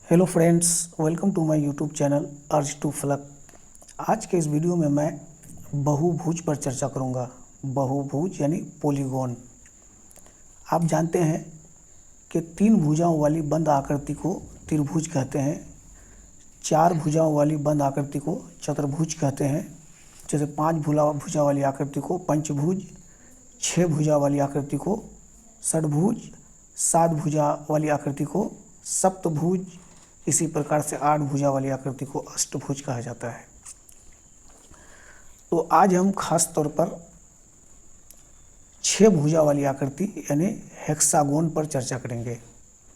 Hello friends, welcome to my YouTube channel Arz to Falak. आज के इस वीडियो में मैं बहुभुज पर चर्चा करूंगा। बहुभुज यानी पॉलीगॉन। आप जानते हैं कि 3 भुजाओं वाली बंद आकृति को त्रिभुज कहते हैं, 4 भुजाओं वाली बंद आकृति को चतुर्भुज कहते हैं, जैसे 5 भुजा वाली आकृति को पंचभुज, 6 भुजा वाली आकृति को षटभुज, 7 भुजा वाली आकृति को सप्तभुज, इसी प्रकार से 8 भुजा वाली आकृति को अष्टभुज कहा जाता है। तो आज हम खास तौर पर 6 भुजा वाली आकृति यानी हेक्सागोन पर चर्चा करेंगे।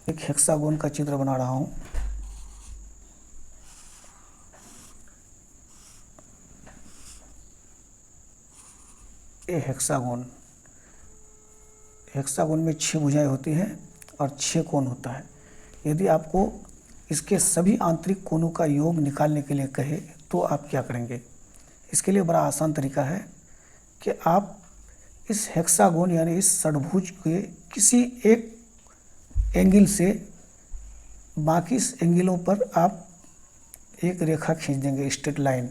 एक हेक्सागोन का चित्र बना रहा हूँ। ये हेक्सागोन में 6 भुजाएं होती हैं और 6 कोण होता है। यदि आपको इसके सभी आंतरिक कोणों का योग निकालने के लिए कहे तो आप क्या करेंगे? इसके लिए बड़ा आसान तरीका है कि आप इस हेक्सागोन यानी इस षटभुज के किसी एक एंगल से बाकी एंगलों पर आप एक रेखा खींच देंगे, स्ट्रेट लाइन।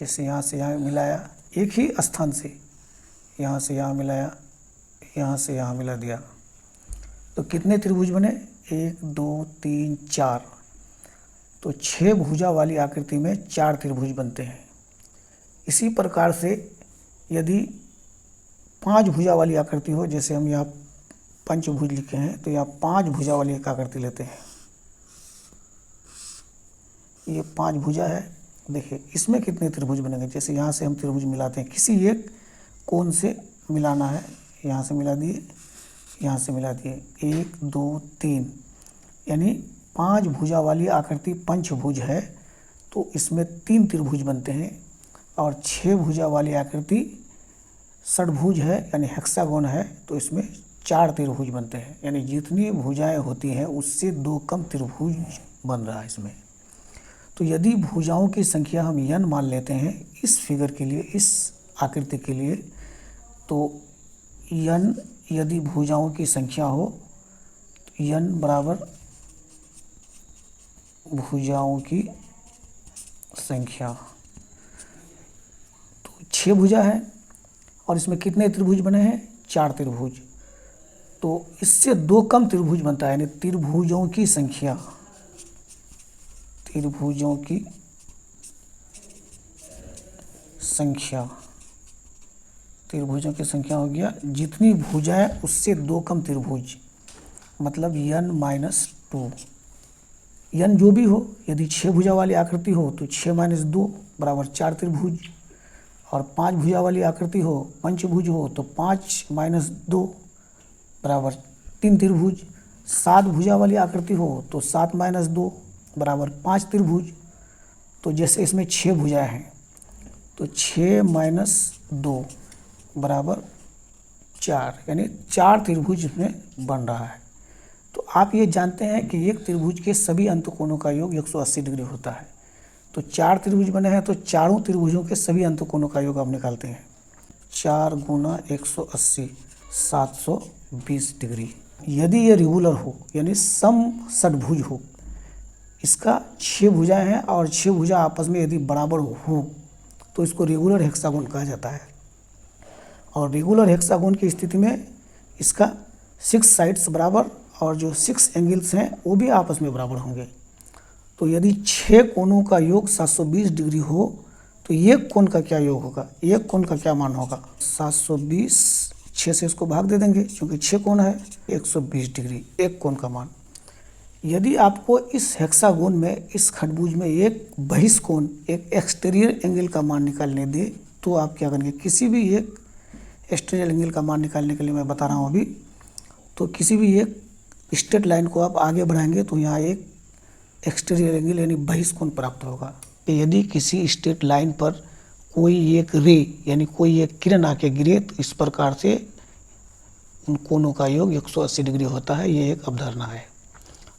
जैसे यहाँ से यहाँ मिलाया एक ही स्थान से, यहाँ से यहाँ मिलाया, यहाँ से यहाँ मिला दिया, तो कितने त्रिभुज बने? 1 2 3 4। तो 6 भुजा वाली आकृति में 4 त्रिभुज बनते हैं। इसी प्रकार से यदि 5 भुजा वाली आकृति हो, जैसे हम यहाँ पंचभुज लिखे हैं, तो यहाँ 5 भुजा वाली एक आकृति लेते हैं। ये 5 भुजा है। देखिए इसमें कितने त्रिभुज बनेंगे? जैसे यहाँ से हम त्रिभुज मिलाते हैं, किसी एक कोण से मिलाना है। यहाँ से मिला दिए, यहाँ से मिला दिए, 1 2 3, यानी 5 भुजा वाली आकृति पंचभुज है, तो इसमें 3 त्रिभुज बनते हैं। और 6 भुजा वाली आकृति षटभुज है यानी हेक्सागोन है, तो इसमें 4 त्रिभुज बनते हैं। यानी जितनी भुजाएं होती हैं उससे 2 कम त्रिभुज बन रहा है इसमें। तो यदि भुजाओं की संख्या हम n मान लेते हैं इस फिगर के लिए, इस आकृति के लिए, तो n यदि भुजाओं की संख्या हो तो n बराबर भुजाओं की संख्या। तो 6 भुजा है और इसमें कितने त्रिभुज बने हैं? 4 त्रिभुज। तो इससे 2 कम त्रिभुज बनता है, यानी त्रिभुजों की संख्या, त्रिभुजों की संख्या, त्रिभुजों की संख्या हो गया जितनी भुजाएं उससे 2 कम त्रिभुज, मतलब n-2। n जो भी हो, यदि 6 भुजा वाली आकृति हो तो 6 - 2 बराबर 4 त्रिभुज, और 5 भुजा वाली आकृति हो, पंचभुज हो, तो 5 - 2 बराबर 3 त्रिभुज। 7 भुजा वाली आकृति हो तो 7 - 2 बराबर 5 त्रिभुज। तो जैसे इसमें 6 भुजाएं हैं, तो 6 - 2 बराबर 4, यानी 4 त्रिभुज इसमें बन रहा है। तो आप ये जानते हैं कि एक त्रिभुज के सभी अंतकोणों का योग 180 डिग्री होता है। तो 4 त्रिभुज बने हैं, तो चारों त्रिभुजों के सभी अंतकोणों का योग आप निकालते हैं। 4 × 180 720 डिग्री। यदि ये रेगुलर हो यानी सम षटभुज हो, इसका 6 भुजाएं हैं और 6 भुजा आपस में यदि बराबर हो तो इसको रेगुलर हेक्सागोन कहा जाता है। और रेगुलर हेक्सागोन की स्थिति में इसका 6 साइड्स बराबर और जो 6 एंगल्स हैं वो भी आपस में बराबर होंगे। तो यदि 6 कोणों का योग 720 डिग्री हो तो एक कोण का क्या योग होगा? एक कोण का क्या मान होगा? 720, 6 से इसको भाग दे देंगे क्योंकि 6 कोण है, 120 डिग्री एक कोण का मान। यदि आपको इस हेक्सागोन में, इस खटभुज में एक बहिष्कोण, एक एक्सटीरियर एंगल का मान निकालने दे, तो आप क्या करेंगे? किसी भी एक एक्सटीरियर एंगल का मान निकालने के लिए मैं बता रहा हूँ अभी, तो किसी भी एक स्ट्रेट लाइन को आप आगे बढ़ाएंगे तो यहाँ एक एक्सटीरियर एंगल यानी बहिष्कोण प्राप्त होगा। यदि किसी स्ट्रेट लाइन पर कोई एक रे यानी कोई एक किरण आके गिरे तो इस प्रकार से उन कोणों का योग 180 डिग्री होता है। ये एक अवधारणा है।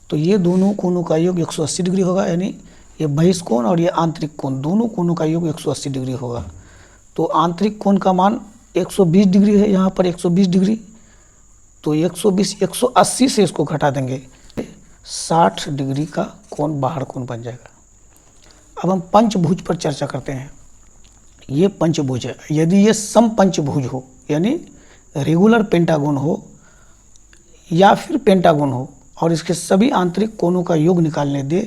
तो ये दोनों कोणों का योग 180 डिग्री होगा, यानी ये बहिष्कोण और ये आंतरिक कोण, दोनों कोणों का योग 180 डिग्री होगा। तो आंतरिक कोण का मान 120 डिग्री है, यहाँ पर 120 डिग्री, तो 120 180 से इसको घटा देंगे 60 डिग्री का कोण बाहर कोण बन जाएगा। अब हम पंचभुज पर चर्चा करते हैं। ये पंचभुज है, यदि ये समपंचभुज हो यानी रेगुलर पेंटागन हो या फिर पेंटागन हो और इसके सभी आंतरिक कोणों का योग निकालने दे,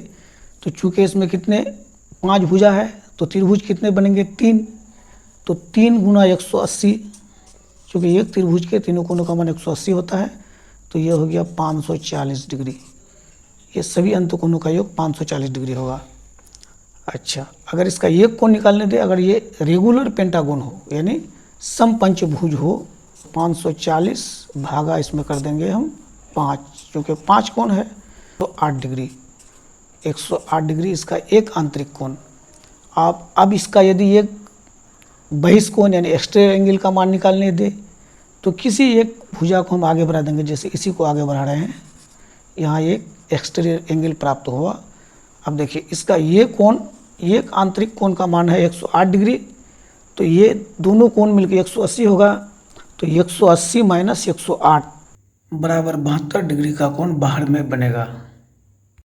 तो चूंकि इसमें कितने 5 भुजा है तो त्रिभुज कितने बनेंगे 3, तो 3 गुना 180, चूँकि एक त्रिभुज के तीनों कोणों का मान 180 होता है, तो ये हो गया 540 डिग्री। ये सभी अंतकोणों का योग 540 डिग्री होगा। अच्छा, अगर इसका एक कोण निकालने दे, अगर ये रेगुलर पेंटागन हो यानी समपंचभुज हो, 540 भागा इसमें कर देंगे हम 5, क्योंकि 5 कोण है तो 8 डिग्री, 108 डिग्री इसका एक आंतरिक कोण। आप अब इसका यदि एक बहिष्कोण यानी एक्सटीरियर एंगल का मान निकालने दे, तो किसी एक भुजा को हम आगे बढ़ा देंगे, जैसे इसी को आगे बढ़ा रहे हैं, यहाँ एक एक्सटीरियर एंगल प्राप्त हुआ। अब देखिए इसका ये कोण, एक आंतरिक कोण का मान है 108 डिग्री, तो ये दोनों कोण मिलकर 180 होगा, तो 180 माइनस 108 बराबर 72 डिग्री का कोण बाहर में बनेगा।